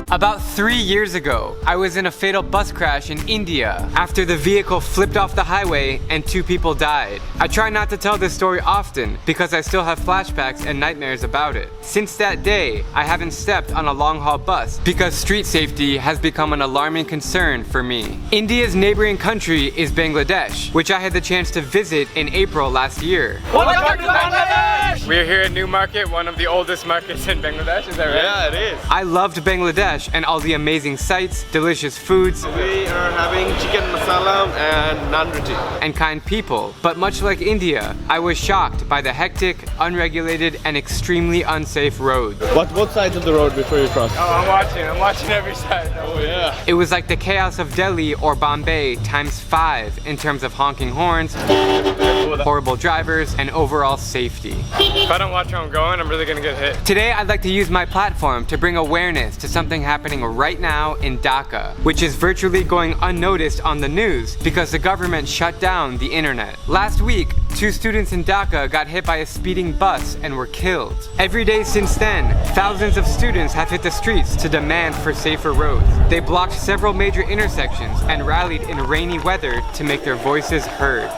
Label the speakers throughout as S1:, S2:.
S1: About 3 years ago, I was in a fatal bus crash in India after the vehicle flipped off the highway and 2 people died. I try not to tell this story often because I still have flashbacks and nightmares about it. Since that day, I haven't stepped on a long-haul bus because street safety has become an alarming concern for me. India's neighboring country is Bangladesh, which I had the chance to visit in April last year.
S2: Welcome to Bangladesh!
S1: We're here at New Market, one of the oldest markets in Bangladesh, is that right?
S2: Yeah, it is.
S1: I loved Bangladesh and all the amazing sights, delicious foods,
S2: We are having chicken masala and naan roti.
S1: and kind people. But much like India, I was shocked by the hectic, unregulated, and extremely unsafe roads.
S2: What both sides of the road before you cross?
S1: I'm watching every side.
S2: Oh yeah.
S1: It was like the chaos of Delhi or Bombay times 5 in terms of honking horns, horrible drivers, and overall safety. If I don't watch where I'm going, I'm really gonna get hit. Today, I'd like to use my platform to bring awareness to something happening right now in Dhaka, which is virtually going unnoticed on the news because the government shut down the internet. Last week, 2 students in Dhaka got hit by a speeding bus and were killed. Every day since then, thousands of students have hit the streets to demand for safer roads. They blocked several major intersections and rallied in rainy weather to make their voices heard.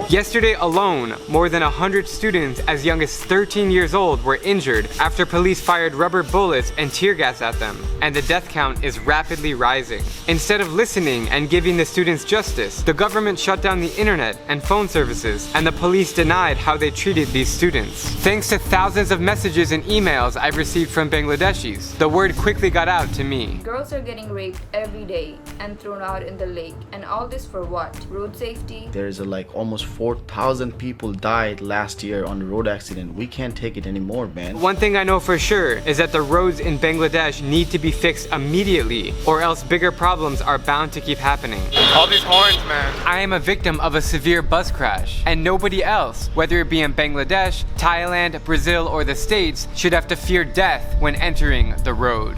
S1: Yesterday alone, more than 100 students as young as 13 years old were injured after police fired rubber bullets and tear gas at them, and the death count is rapidly rising. Instead of listening and giving the students justice, the government shut down the internet and phone services, and the police denied how they treated these students. Thanks to thousands of messages and emails I've received from Bangladeshis, the word quickly got out to me.
S3: Girls are getting raped every day and thrown out in the lake, and all this for what? Road safety?
S4: There's like almost 4,000 people died last year on the road accident. We can't take it anymore, man.
S1: One thing I know for sure is that the roads in Bangladesh need to be fixed immediately, or else bigger problems are bound to keep happening. All these horns, man. I am a victim of a severe bus crash, and nobody else, whether it be in Bangladesh, Thailand, Brazil, or the States, should have to fear death when entering the road.